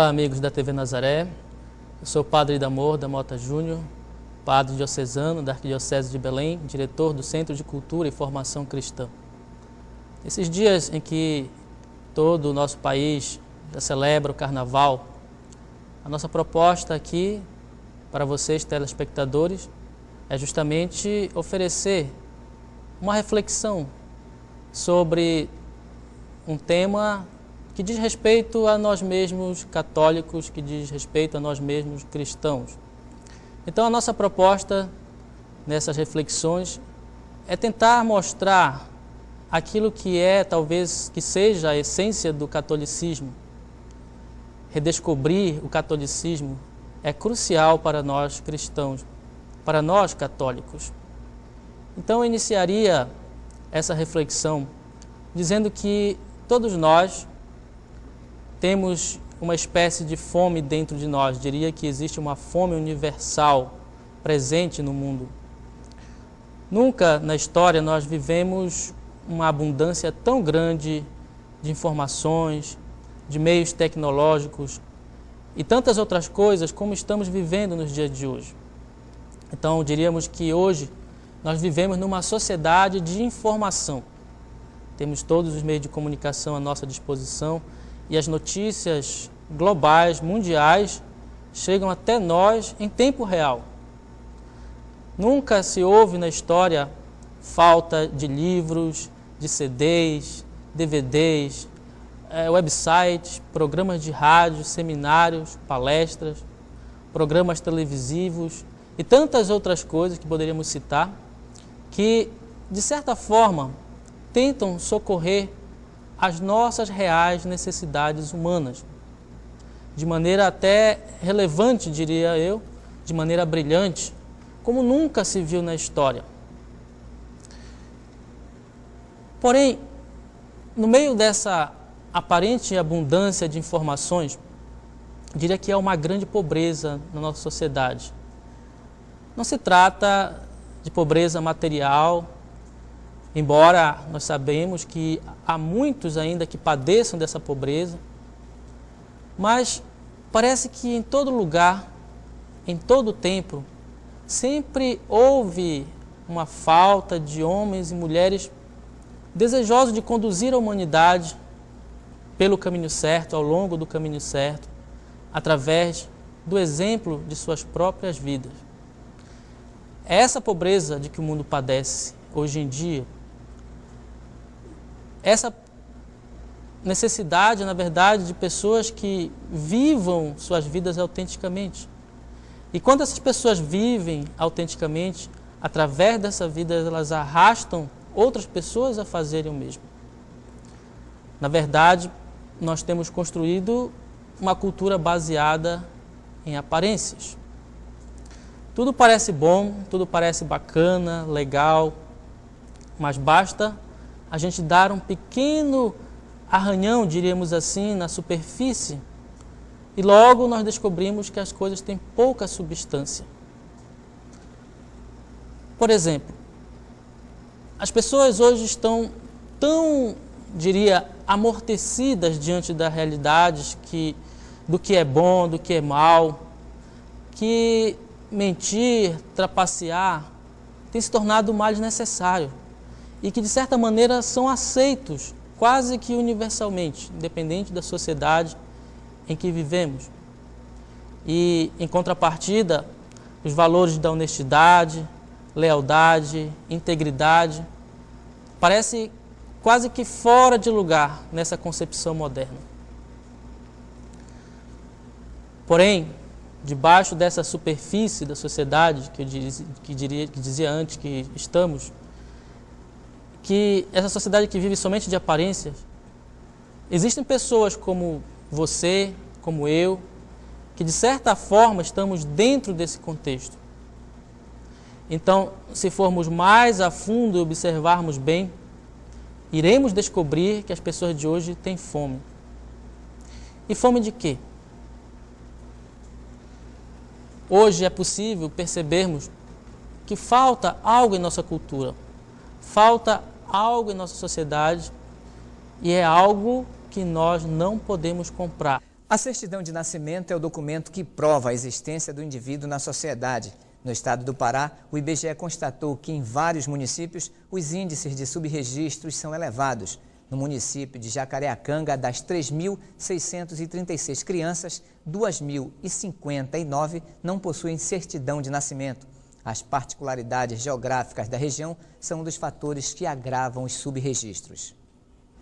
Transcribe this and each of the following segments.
Olá, amigos da TV Nazaré. Eu sou o Padre Idamor da Mota Júnior, padre diocesano da Arquidiocese de Belém, diretor do Centro de Cultura e Formação Cristã. Esses dias em que todo o nosso país já celebra o Carnaval, a nossa proposta aqui para vocês, telespectadores, é justamente oferecer uma reflexão sobre um tema que diz respeito a nós mesmos católicos, que diz respeito a nós mesmos cristãos. Então a nossa proposta nessas reflexões é tentar mostrar aquilo que é, talvez, que seja a essência do catolicismo. Redescobrir o catolicismo é crucial para nós cristãos, para nós católicos. Então eu iniciaria essa reflexão dizendo que todos nós temos uma espécie de fome dentro de nós. Diria que existe uma fome universal presente no mundo. Nunca na história nós vivemos uma abundância tão grande de informações, de meios tecnológicos e tantas outras coisas como estamos vivendo nos dias de hoje. Então diríamos que hoje nós vivemos numa sociedade de informação. Temos todos os meios de comunicação à nossa disposição e as notícias globais, mundiais, chegam até nós em tempo real. Nunca se houve na história falta de livros, de CDs, DVDs, websites, programas de rádio, seminários, palestras, programas televisivos e tantas outras coisas que poderíamos citar, que, de certa forma, tentam socorrer as nossas reais necessidades humanas, de maneira até relevante, diria eu, de maneira brilhante, como nunca se viu na história. Porém, no meio dessa aparente abundância de informações, diria que há uma grande pobreza na nossa sociedade. Não se trata de pobreza material, embora nós sabemos que há muitos ainda que padeçam dessa pobreza, mas parece que em todo lugar, em todo tempo, sempre houve uma falta de homens e mulheres desejosos de conduzir a humanidade pelo caminho certo, ao longo do caminho certo, através do exemplo de suas próprias vidas. É essa pobreza de que o mundo padece hoje em dia, essa necessidade, na verdade, de pessoas que vivam suas vidas autenticamente. E quando essas pessoas vivem autenticamente, através dessa vida, elas arrastam outras pessoas a fazerem o mesmo. Na verdade, nós temos construído uma cultura baseada em aparências. Tudo parece bom, tudo parece bacana, legal, mas basta a gente dar um pequeno arranhão, diríamos assim, na superfície, e logo nós descobrimos que as coisas têm pouca substância. Por exemplo, as pessoas hoje estão tão, diria, amortecidas diante das realidades do que é bom, do que é mal, que mentir, trapacear, tem se tornado o mais necessário. E que, de certa maneira, são aceitos quase que universalmente, independente da sociedade em que vivemos. E, em contrapartida, os valores da honestidade, lealdade, integridade, parece quase que fora de lugar nessa concepção moderna. Porém, debaixo dessa superfície da sociedade, que dizia antes que estamos, que essa sociedade que vive somente de aparências, existem pessoas como você, como eu, que de certa forma estamos dentro desse contexto. Então, se formos mais a fundo e observarmos bem, iremos descobrir que as pessoas de hoje têm fome. E fome de quê? Hoje é possível percebermos que falta algo em nossa cultura, falta algo em nossa sociedade e é algo que nós não podemos comprar. A certidão de nascimento é o documento que prova a existência do indivíduo na sociedade. No estado do Pará, o IBGE constatou que em vários municípios os índices de subregistros são elevados. No município de Jacareacanga, das 3.636 crianças, 2.059 não possuem certidão de nascimento. As particularidades geográficas da região são um dos fatores que agravam os subregistros.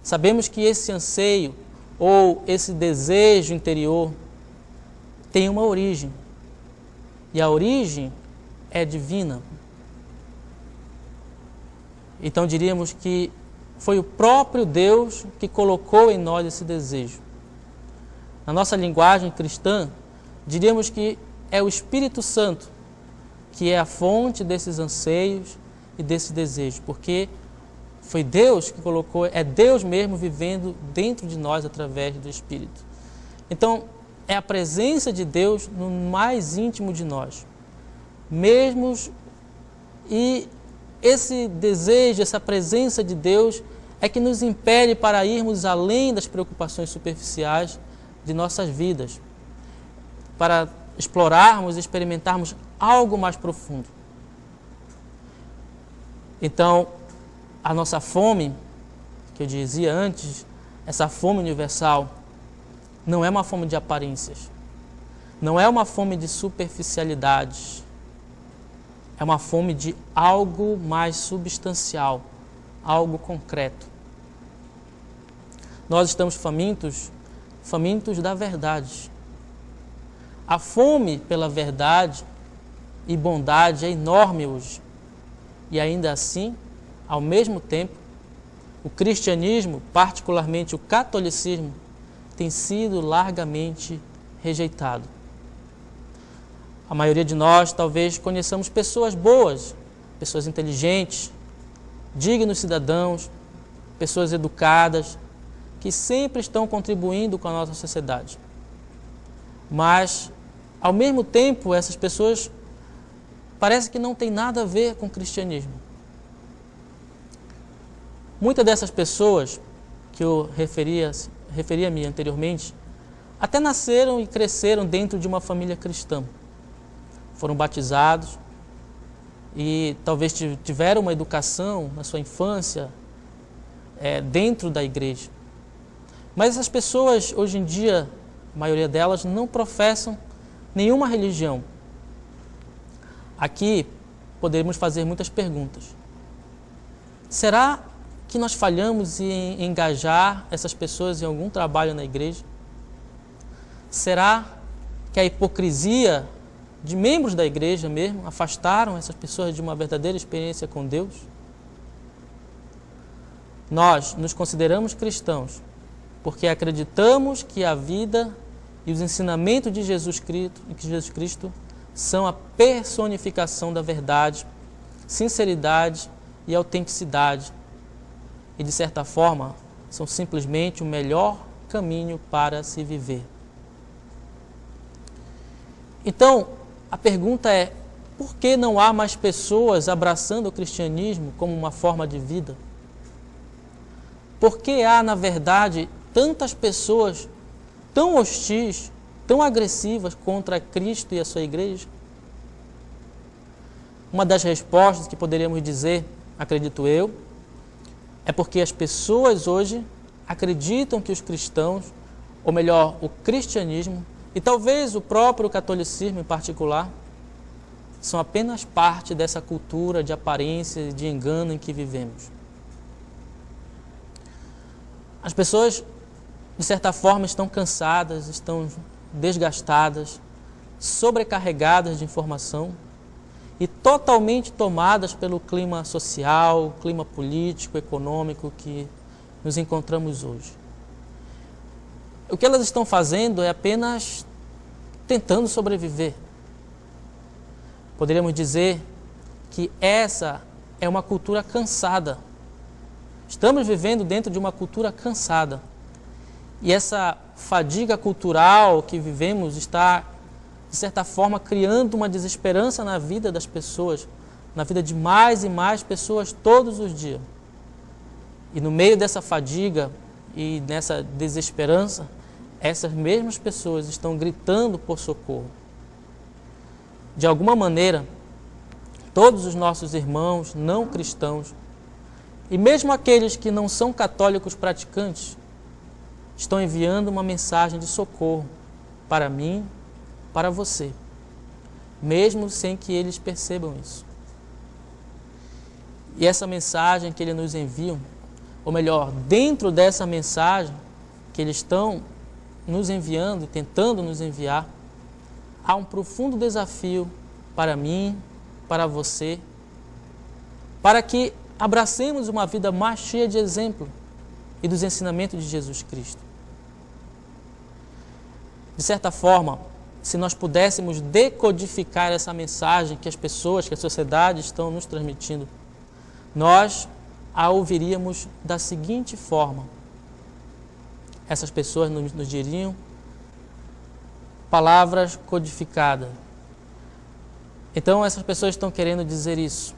Sabemos que esse anseio ou esse desejo interior tem uma origem. E a origem é divina. Então diríamos que foi o próprio Deus que colocou em nós esse desejo. Na nossa linguagem cristã, diríamos que é o Espírito Santo que é a fonte desses anseios e desse desejo, porque foi Deus que colocou, é Deus mesmo vivendo dentro de nós através do Espírito. Então, é a presença de Deus no mais íntimo de nós. E esse desejo, essa presença de Deus é que nos impele para irmos além das preocupações superficiais de nossas vidas, para explorarmos e experimentarmos algo mais profundo. Então, a nossa fome, que eu dizia antes, essa fome universal, não é uma fome de aparências, não é uma fome de superficialidades, é uma fome de algo mais substancial, algo concreto. Nós estamos famintos da verdade. A fome pela verdade e bondade é enorme hoje. E ainda assim, ao mesmo tempo, o cristianismo, particularmente o catolicismo, tem sido largamente rejeitado. A maioria de nós talvez conheçamos pessoas boas, pessoas inteligentes, dignos cidadãos, pessoas educadas, que sempre estão contribuindo com a nossa sociedade. Mas, ao mesmo tempo, essas pessoas parece que não tem nada a ver com o cristianismo. Muitas dessas pessoas que eu referia-me anteriormente, até nasceram e cresceram dentro de uma família cristã. Foram batizados e talvez tiveram uma educação na sua infância dentro da igreja. Mas essas pessoas, hoje em dia, a maioria delas não professam nenhuma religião. Aqui poderíamos fazer muitas perguntas. Será que nós falhamos em engajar essas pessoas em algum trabalho na igreja? Será que a hipocrisia de membros da igreja mesmo afastaram essas pessoas de uma verdadeira experiência com Deus? Nós nos consideramos cristãos porque acreditamos que a vida e os ensinamentos de Jesus Cristo são a personificação da verdade, sinceridade e autenticidade. E, de certa forma, são simplesmente o melhor caminho para se viver. Então, a pergunta é, por que não há mais pessoas abraçando o cristianismo como uma forma de vida? Por que há, na verdade, tantas pessoas tão hostis, tão agressivas contra Cristo e a sua igreja? Uma das respostas que poderíamos dizer, acredito eu, é porque as pessoas hoje acreditam que os cristãos, ou melhor, o cristianismo, e talvez o próprio catolicismo em particular, são apenas parte dessa cultura de aparência e de engano em que vivemos. As pessoas, de certa forma, estão cansadas, estão desgastadas, sobrecarregadas de informação e totalmente tomadas pelo clima social, clima político, econômico que nos encontramos hoje. O que elas estão fazendo é apenas tentando sobreviver. Poderíamos dizer que essa é uma cultura cansada. Estamos vivendo dentro de uma cultura cansada. E essa fadiga cultural que vivemos está, de certa forma, criando uma desesperança na vida das pessoas, na vida de mais e mais pessoas todos os dias. E no meio dessa fadiga e nessa desesperança, essas mesmas pessoas estão gritando por socorro. De alguma maneira, todos os nossos irmãos não cristãos, e mesmo aqueles que não são católicos praticantes, estão enviando uma mensagem de socorro para mim, para você, mesmo sem que eles percebam isso. E essa mensagem que eles nos enviam, ou melhor, dentro dessa mensagem que eles estão nos enviando, tentando nos enviar, há um profundo desafio para mim, para você, para que abracemos uma vida mais cheia de exemplo e dos ensinamentos de Jesus Cristo. De certa forma, se nós pudéssemos decodificar essa mensagem que as pessoas, que a sociedade estão nos transmitindo, nós a ouviríamos da seguinte forma. Essas pessoas nos diriam palavras codificadas. Então essas pessoas estão querendo dizer isso.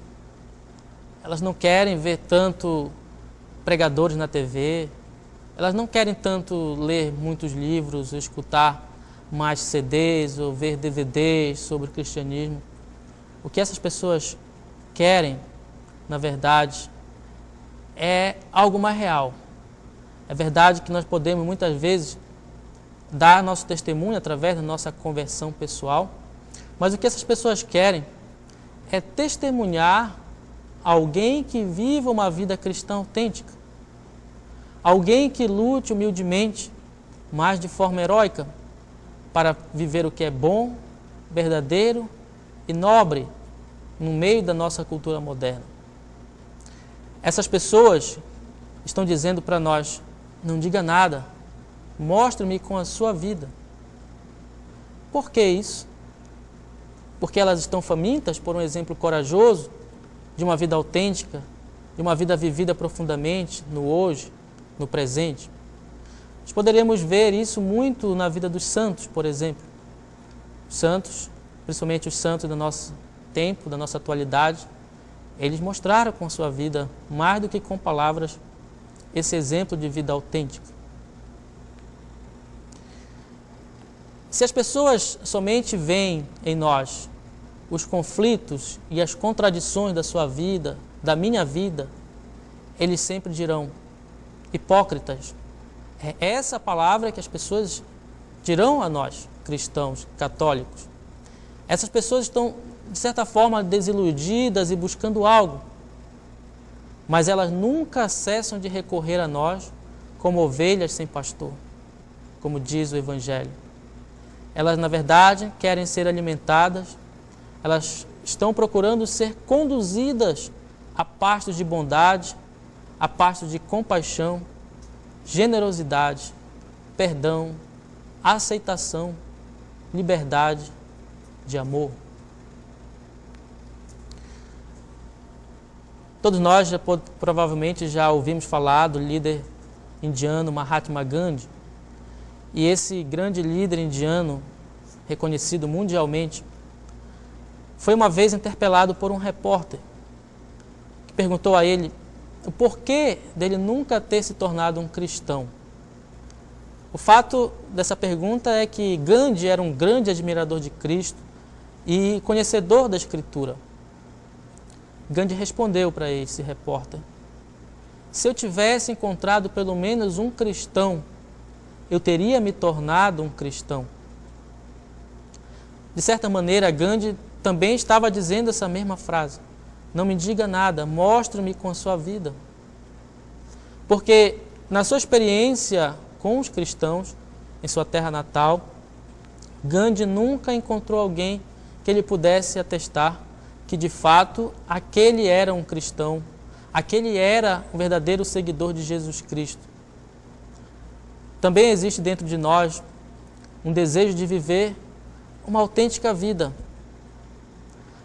Elas não querem ver tanto pregadores na TV, elas não querem tanto ler muitos livros, ou escutar mais CDs ou ver DVDs sobre o cristianismo. O que essas pessoas querem, na verdade, é algo mais real. É verdade que nós podemos muitas vezes dar nosso testemunho através da nossa conversão pessoal, mas o que essas pessoas querem é testemunhar alguém que viva uma vida cristã autêntica, alguém que lute humildemente, mas de forma heróica, para viver o que é bom, verdadeiro e nobre no meio da nossa cultura moderna. Essas pessoas estão dizendo para nós: não diga nada, mostre-me com a sua vida. Por que isso? Porque elas estão famintas por um exemplo corajoso de uma vida autêntica, de uma vida vivida profundamente no hoje, no presente. Nós poderíamos ver isso muito na vida dos santos, por exemplo. Os santos, principalmente os santos do nosso tempo, da nossa atualidade, eles mostraram com a sua vida, mais do que com palavras, esse exemplo de vida autêntica. Se as pessoas somente veem em nós os conflitos e as contradições da sua vida, da minha vida, eles sempre dirão: hipócritas. É essa palavra que as pessoas dirão a nós, cristãos, católicos. Essas pessoas estão, de certa forma, desiludidas e buscando algo, mas elas nunca cessam de recorrer a nós como ovelhas sem pastor, como diz o Evangelho. Elas, na verdade, querem ser alimentadas, elas estão procurando ser conduzidas a pastos de bondade, a pastos de compaixão, generosidade, perdão, aceitação, liberdade, de amor. Todos nós provavelmente já ouvimos falar do líder indiano Mahatma Gandhi. E esse grande líder indiano, reconhecido mundialmente, foi uma vez interpelado por um repórter que perguntou a ele o porquê dele nunca ter se tornado um cristão. O fato dessa pergunta é que Gandhi era um grande admirador de Cristo e conhecedor da Escritura. Gandhi respondeu para esse repórter: se eu tivesse encontrado pelo menos um cristão, eu teria me tornado um cristão. De certa maneira, Gandhi também estava dizendo essa mesma frase: não me diga nada, mostre-me com a sua vida. Porque na sua experiência com os cristãos, em sua terra natal, Gandhi nunca encontrou alguém que ele pudesse atestar que de fato aquele era um cristão, aquele era um verdadeiro seguidor de Jesus Cristo. Também existe dentro de nós um desejo de viver uma autêntica vida.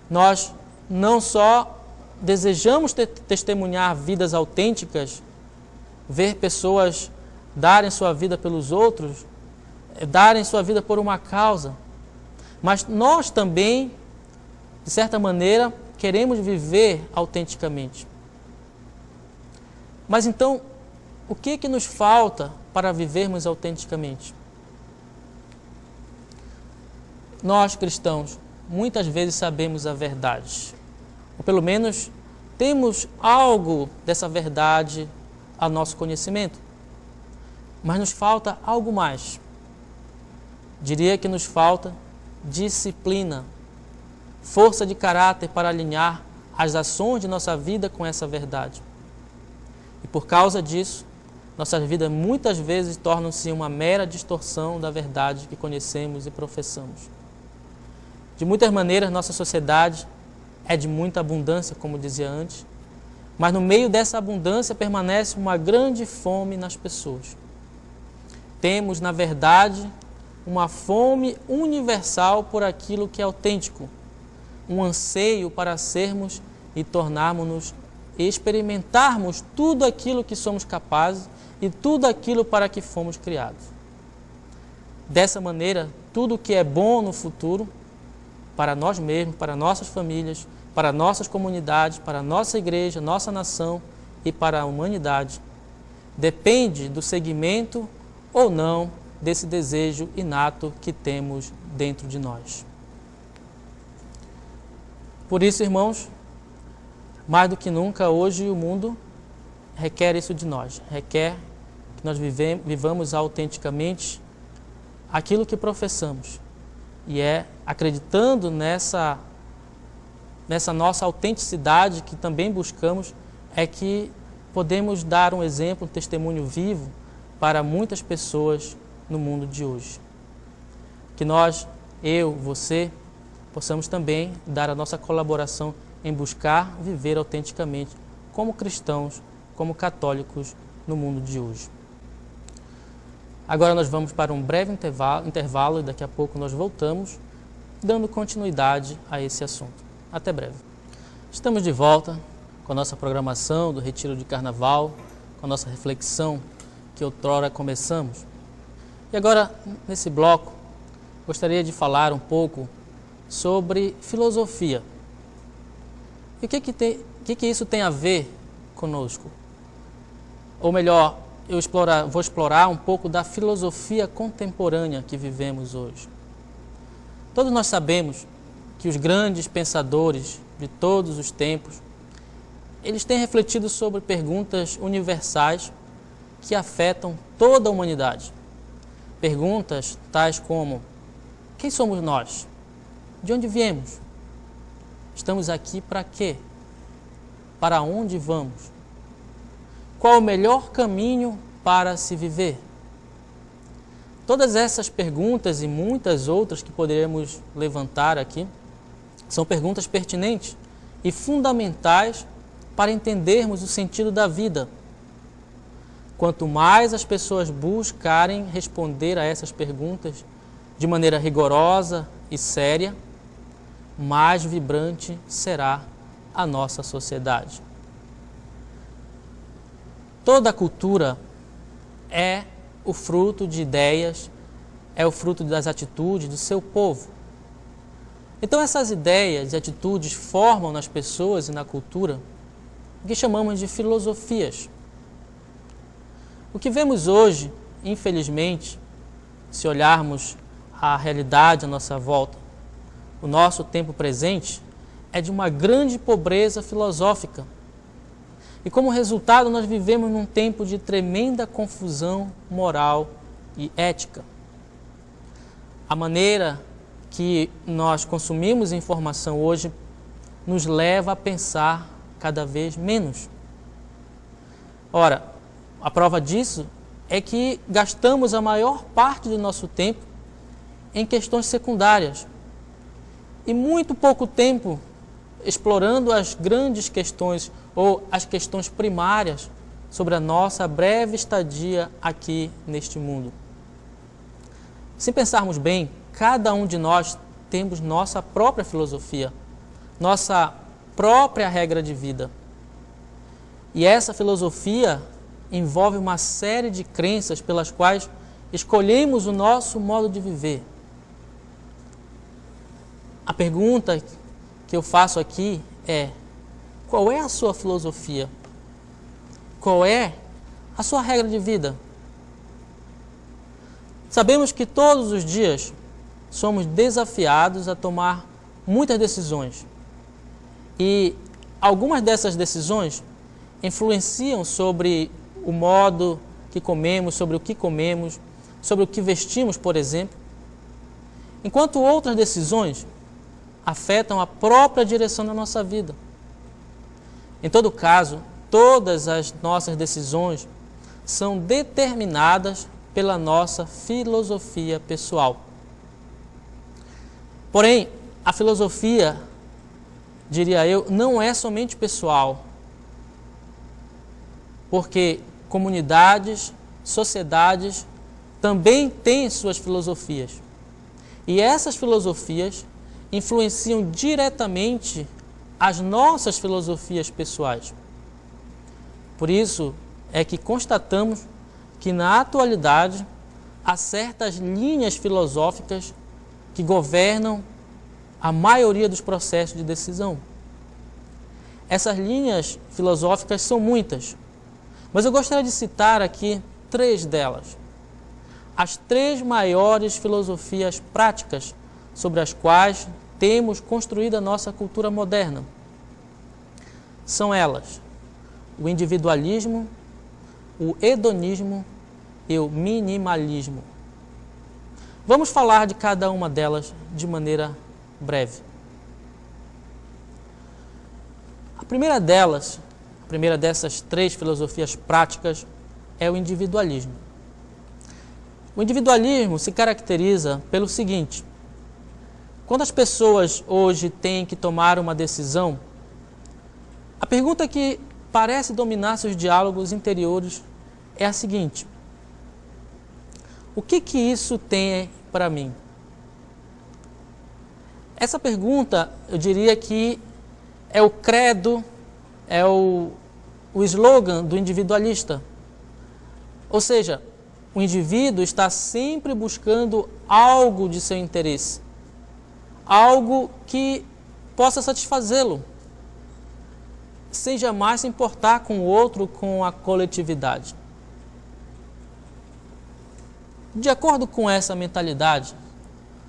Nós não só desejamos testemunhar vidas autênticas, ver pessoas darem sua vida pelos outros, darem sua vida por uma causa, mas nós também, de certa maneira, queremos viver autenticamente. Mas então, o que nos falta para vivermos autenticamente? nós cristãos muitas vezes sabemos a verdade, ou pelo menos temos algo dessa verdade a nosso conhecimento, mas nos falta algo mais. Diria que nos falta disciplina, força de caráter para alinhar as ações de nossa vida com essa verdade. E por causa disso, nossas vidas muitas vezes tornam-se uma mera distorção da verdade que conhecemos e professamos. De muitas maneiras, nossa sociedade é de muita abundância, como dizia antes, mas no meio dessa abundância permanece uma grande fome nas pessoas. Temos, na verdade, uma fome universal por aquilo que é autêntico, um anseio para sermos e tornarmos-nos e experimentarmos tudo aquilo que somos capazes e tudo aquilo para que fomos criados. Dessa maneira, tudo o que é bom no futuro, para nós mesmos, para nossas famílias, para nossas comunidades, para a nossa igreja, nossa nação e para a humanidade, depende do seguimento ou não desse desejo inato que temos dentro de nós. Por isso, irmãos, mais do que nunca, hoje o mundo requer isso de nós, requer que nós vivamos autenticamente aquilo que professamos, e é acreditando nessa nossa autenticidade que também buscamos, é que podemos dar um exemplo, um testemunho vivo para muitas pessoas no mundo de hoje. Que nós, eu, você, possamos também dar a nossa colaboração em buscar viver autenticamente como cristãos, como católicos no mundo de hoje. Agora nós vamos para um breve intervalo e daqui a pouco nós voltamos, dando continuidade a esse assunto. Até breve. Estamos de volta com a nossa programação do Retiro de Carnaval, com a nossa reflexão que outrora começamos. E agora, nesse bloco, gostaria de falar um pouco sobre filosofia. E o que isso tem a ver conosco? Ou melhor, vou explorar um pouco da filosofia contemporânea que vivemos hoje. Todos nós sabemos que os grandes pensadores de todos os tempos, eles têm refletido sobre perguntas universais que afetam toda a humanidade. Perguntas tais como: quem somos nós? De onde viemos? Estamos aqui para quê? Para onde vamos? Qual o melhor caminho para se viver? Todas essas perguntas e muitas outras que poderemos levantar aqui são perguntas pertinentes e fundamentais para entendermos o sentido da vida. Quanto mais as pessoas buscarem responder a essas perguntas de maneira rigorosa e séria, mais vibrante será a nossa sociedade. Toda cultura é o fruto de ideias, é o fruto das atitudes do seu povo. Então essas ideias e atitudes formam nas pessoas e na cultura o que chamamos de filosofias. O que vemos hoje, infelizmente, se olharmos a realidade à nossa volta, o nosso tempo presente, é de uma grande pobreza filosófica. E como resultado, nós vivemos num tempo de tremenda confusão moral e ética. A maneira que nós consumimos informação hoje nos leva a pensar cada vez menos. Ora, a prova disso é que gastamos a maior parte do nosso tempo em questões secundárias e muito pouco tempo explorando as grandes questões ou as questões primárias sobre a nossa breve estadia aqui neste mundo. Se pensarmos bem, cada um de nós temos nossa própria filosofia, nossa própria regra de vida. E essa filosofia envolve uma série de crenças pelas quais escolhemos o nosso modo de viver. A pergunta que eu faço aqui é: qual é a sua filosofia? Qual é a sua regra de vida? Sabemos que todos os dias somos desafiados a tomar muitas decisões. E algumas dessas decisões influenciam sobre o modo que comemos, sobre o que comemos, sobre o que vestimos, por exemplo, enquanto outras decisões afetam a própria direção da nossa vida. Em todo caso, todas as nossas decisões são determinadas pela nossa filosofia pessoal. Porém, a filosofia, diria eu, não é somente pessoal, porque comunidades, sociedades também têm suas filosofias. E essas filosofias influenciam diretamente as nossas filosofias pessoais. Por isso é que constatamos que na atualidade há certas linhas filosóficas que governam a maioria dos processos de decisão. Essas linhas filosóficas são muitas, mas eu gostaria de citar aqui 3 delas. As 3 maiores filosofias práticas sobre as quais temos construído a nossa cultura moderna. São elas: o individualismo, o hedonismo e o minimalismo. Vamos falar de cada uma delas de maneira breve. A primeira dessas 3 filosofias práticas é o individualismo. O individualismo se caracteriza pelo seguinte: quando as pessoas hoje têm que tomar uma decisão, a pergunta que parece dominar seus diálogos interiores é a seguinte: o que isso tem para mim? Essa pergunta, eu diria que é o credo, é o slogan do individualista. Ou seja, o indivíduo está sempre buscando algo de seu interesse, algo que possa satisfazê-lo, sem jamais se importar com o outro, com a coletividade. De acordo com essa mentalidade,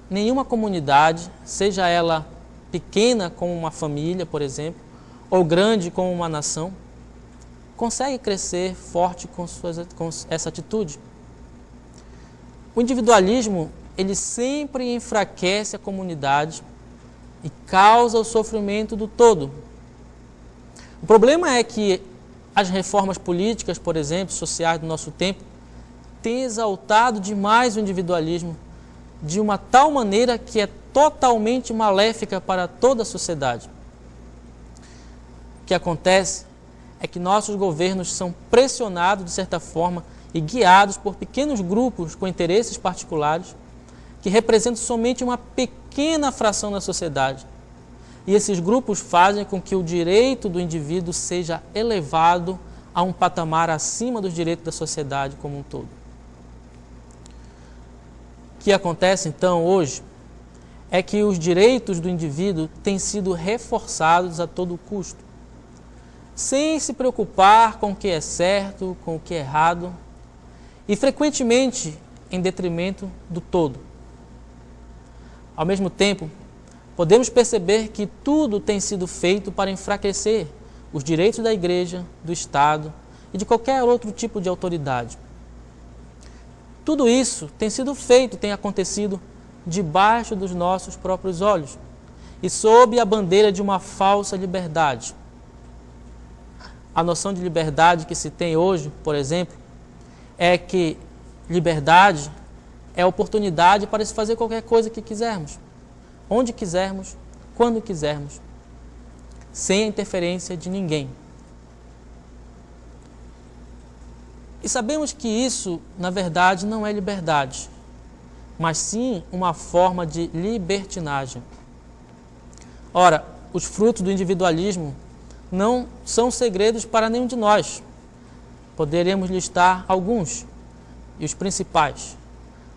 nenhuma comunidade, seja ela pequena como uma família, por exemplo, ou grande como uma nação, consegue crescer forte com essa atitude. O individualismo, ele sempre enfraquece a comunidade e causa o sofrimento do todo. O problema é que as reformas políticas, por exemplo, sociais do nosso tempo, têm exaltado demais o individualismo de uma tal maneira que é totalmente maléfica para toda a sociedade. O que acontece é que nossos governos são pressionados, de certa forma, e guiados por pequenos grupos com interesses particulares que representam somente uma pequena fração da sociedade. E esses grupos fazem com que o direito do indivíduo seja elevado a um patamar acima dos direitos da sociedade como um todo. O que acontece, então, hoje, é que os direitos do indivíduo têm sido reforçados a todo custo, sem se preocupar com o que é certo, com o que é errado, e frequentemente em detrimento do todo. Ao mesmo tempo, podemos perceber que tudo tem sido feito para enfraquecer os direitos da Igreja, do Estado e de qualquer outro tipo de autoridade. Tudo isso tem sido feito, tem acontecido debaixo dos nossos próprios olhos e sob a bandeira de uma falsa liberdade. A noção de liberdade que se tem hoje, por exemplo, é que liberdade é oportunidade para se fazer qualquer coisa que quisermos, onde quisermos, quando quisermos, sem a interferência de ninguém. E sabemos que isso, na verdade, não é liberdade, mas sim uma forma de libertinagem. Ora, os frutos do individualismo não são segredos para nenhum de nós. Poderemos listar alguns, e os principais: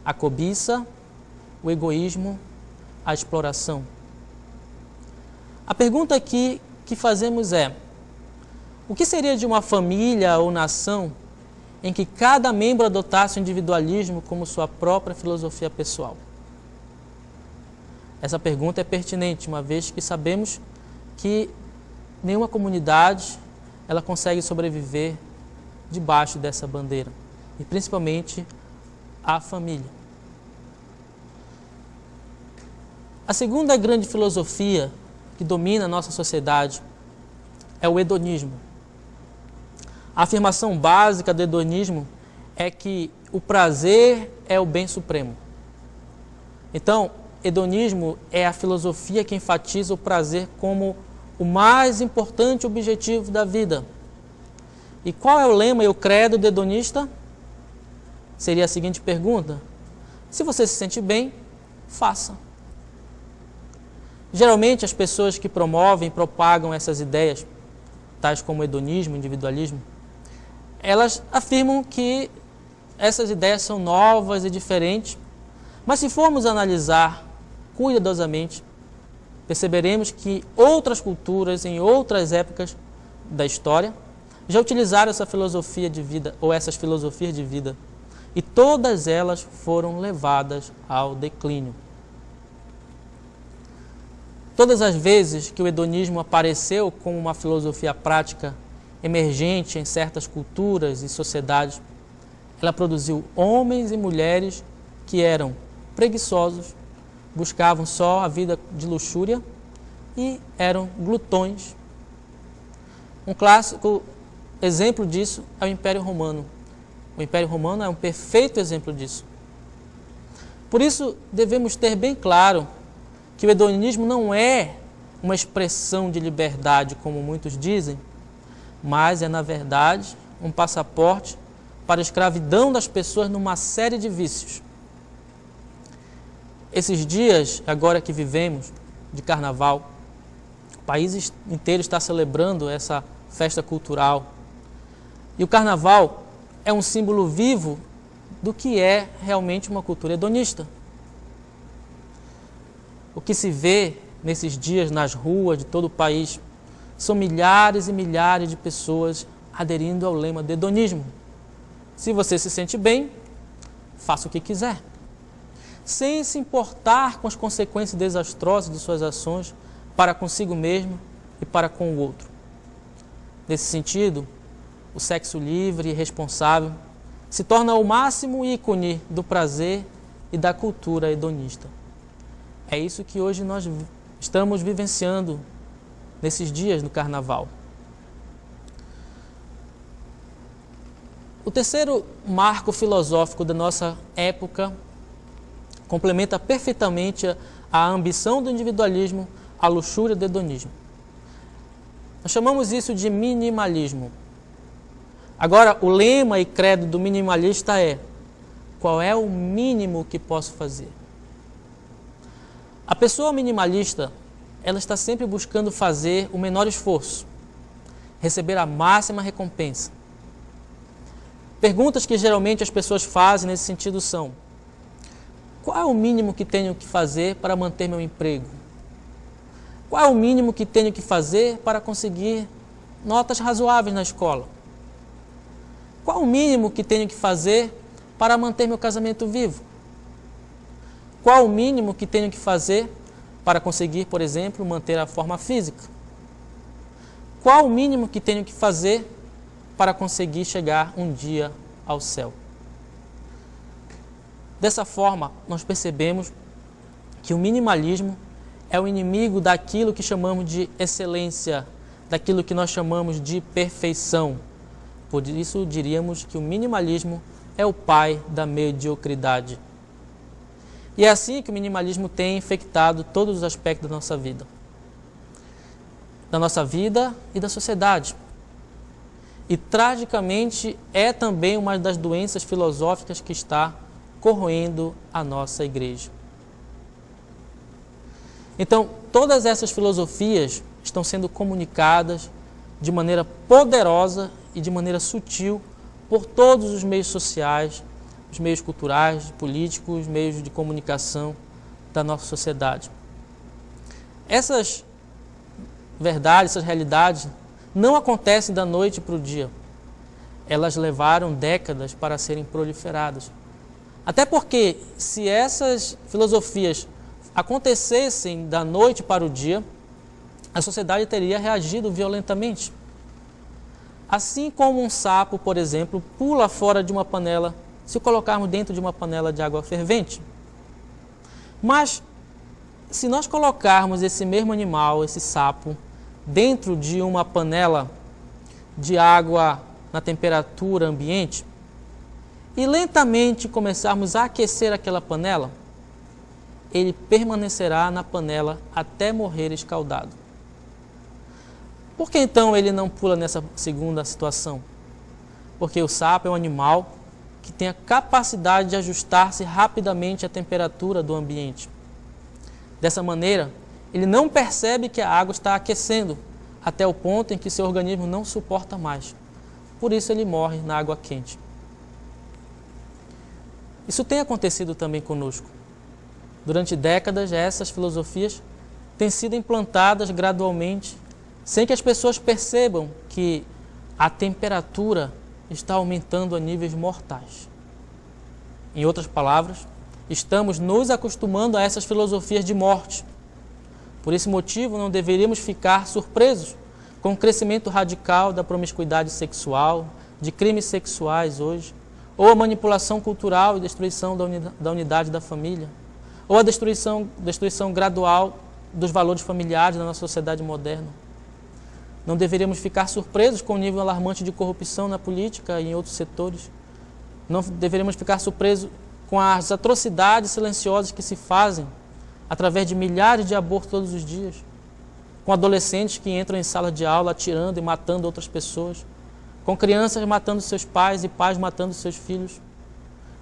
a cobiça, o egoísmo, a exploração. A pergunta aqui que fazemos é: o que seria de uma família ou nação em que cada membro adotasse o individualismo como sua própria filosofia pessoal? Essa pergunta é pertinente, uma vez que sabemos que nenhuma comunidade ela consegue sobreviver debaixo dessa bandeira, e principalmente a família. A segunda grande filosofia que domina a nossa sociedade é o hedonismo. A afirmação básica do hedonismo é que o prazer é o bem supremo. Então, hedonismo é a filosofia que enfatiza o prazer como o mais importante objetivo da vida. E qual é o lema e o credo do hedonista? Seria a seguinte pergunta: se você se sente bem, faça. Geralmente as pessoas que promovem e propagam essas ideias, tais como hedonismo, individualismo, elas afirmam que essas ideias são novas e diferentes, mas se formos analisar cuidadosamente, perceberemos que outras culturas, em outras épocas da história, já utilizaram essa filosofia de vida, ou essas filosofias de vida, e todas elas foram levadas ao declínio. Todas as vezes que o hedonismo apareceu como uma filosofia prática emergente em certas culturas e sociedades, ela produziu homens e mulheres que eram preguiçosos, buscavam só a vida de luxúria e eram glutões. Um clássico exemplo disso é o Império Romano. O Império Romano é um perfeito exemplo disso. Por isso, devemos ter bem claro que o hedonismo não é uma expressão de liberdade, como muitos dizem, mas é, na verdade, um passaporte para a escravidão das pessoas numa série de vícios. Esses dias, agora que vivemos, de carnaval, o país inteiro está celebrando essa festa cultural. E o carnaval é um símbolo vivo do que é realmente uma cultura hedonista. O que se vê nesses dias nas ruas de todo o país são milhares e milhares de pessoas aderindo ao lema do hedonismo. Se você se sente bem, faça o que quiser, sem se importar com as consequências desastrosas de suas ações para consigo mesmo e para com o outro. Nesse sentido, o sexo livre e responsável se torna o máximo ícone do prazer e da cultura hedonista. É isso que hoje nós estamos vivenciando nesses dias do carnaval. O terceiro marco filosófico da nossa época complementa perfeitamente a ambição do individualismo, a luxúria do hedonismo. Nós chamamos isso de minimalismo. Agora, o lema e credo do minimalista é: qual é o mínimo que posso fazer? A pessoa minimalista, ela está sempre buscando fazer o menor esforço, receber a máxima recompensa. Perguntas que geralmente as pessoas fazem nesse sentido são: qual é o mínimo que tenho que fazer para manter meu emprego? Qual é o mínimo que tenho que fazer para conseguir notas razoáveis na escola? Qual é o mínimo que tenho que fazer para manter meu casamento vivo? Qual o mínimo que tenho que fazer para conseguir, por exemplo, manter a forma física? Qual o mínimo que tenho que fazer para conseguir chegar um dia ao céu? Dessa forma, nós percebemos que o minimalismo é o inimigo daquilo que chamamos de excelência, daquilo que nós chamamos de perfeição. Por isso, diríamos que o minimalismo é o pai da mediocridade. E é assim que o minimalismo tem infectado todos os aspectos da nossa vida e da sociedade. E, tragicamente, é também uma das doenças filosóficas que está corroendo a nossa igreja. Então, todas essas filosofias estão sendo comunicadas de maneira poderosa e de maneira sutil por todos os meios sociais, os meios culturais, políticos, meios de comunicação da nossa sociedade. Essas verdades, essas realidades não acontecem da noite para o dia. Elas levaram décadas para serem proliferadas. Até porque, se essas filosofias acontecessem da noite para o dia, a sociedade teria reagido violentamente. Assim como um sapo, por exemplo, pula fora de uma panela, se o colocarmos dentro de uma panela de água fervente. Mas, se nós colocarmos esse mesmo animal, esse sapo, dentro de uma panela de água na temperatura ambiente, e lentamente começarmos a aquecer aquela panela, ele permanecerá na panela até morrer escaldado. Por que então ele não pula nessa segunda situação? Porque o sapo é um animal que tem a capacidade de ajustar-se rapidamente à temperatura do ambiente. Dessa maneira, ele não percebe que a água está aquecendo até o ponto em que seu organismo não suporta mais. Por isso ele morre na água quente. Isso tem acontecido também conosco. Durante décadas, essas filosofias têm sido implantadas gradualmente, sem que as pessoas percebam que a temperatura está aumentando a níveis mortais. Em outras palavras, estamos nos acostumando a essas filosofias de morte. Por esse motivo, não deveríamos ficar surpresos com o crescimento radical da promiscuidade sexual, de crimes sexuais hoje, ou a manipulação cultural e destruição da unidade da família, ou a destruição gradual dos valores familiares na nossa sociedade moderna. Não deveríamos ficar surpresos com o nível alarmante de corrupção na política e em outros setores. Não deveríamos ficar surpresos com as atrocidades silenciosas que se fazem através de milhares de abortos todos os dias, com adolescentes que entram em sala de aula atirando e matando outras pessoas, com crianças matando seus pais e pais matando seus filhos,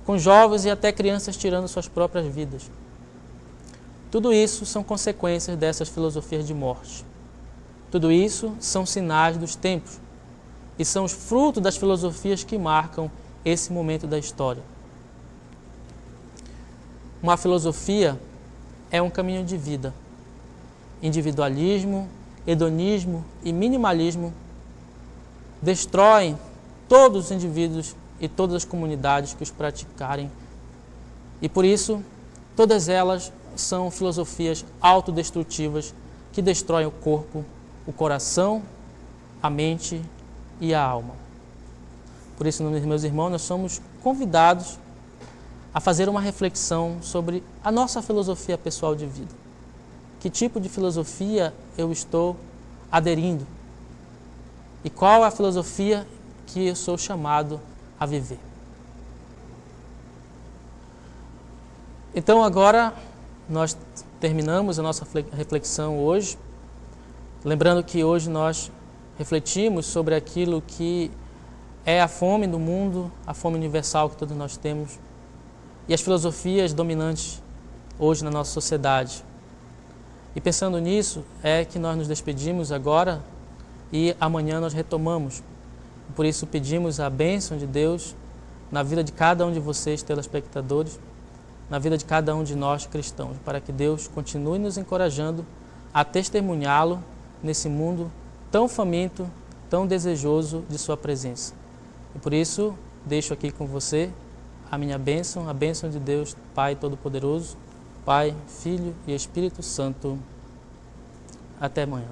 com jovens e até crianças tirando suas próprias vidas. Tudo isso são consequências dessas filosofias de morte. Tudo isso são sinais dos tempos e são os frutos das filosofias que marcam esse momento da história. Uma filosofia é um caminho de vida. Individualismo, hedonismo e minimalismo destroem todos os indivíduos e todas as comunidades que os praticarem. E por isso, todas elas são filosofias autodestrutivas que destroem o corpo, o coração, a mente e a alma. Por isso, meus irmãos, nós somos convidados a fazer uma reflexão sobre a nossa filosofia pessoal de vida. Que tipo de filosofia eu estou aderindo? E qual é a filosofia que eu sou chamado a viver? Então, agora, nós terminamos a nossa reflexão hoje. Lembrando que hoje nós refletimos sobre aquilo que é a fome do mundo, a fome universal que todos nós temos, e as filosofias dominantes hoje na nossa sociedade. E pensando nisso, é que nós nos despedimos agora e amanhã nós retomamos. Por isso pedimos a bênção de Deus na vida de cada um de vocês, telespectadores, na vida de cada um de nós cristãos, para que Deus continue nos encorajando a testemunhá-lo nesse mundo tão faminto, tão desejoso de sua presença. E por isso, deixo aqui com você a minha bênção, a bênção de Deus, Pai Todo-Poderoso, Pai, Filho e Espírito Santo. Até amanhã.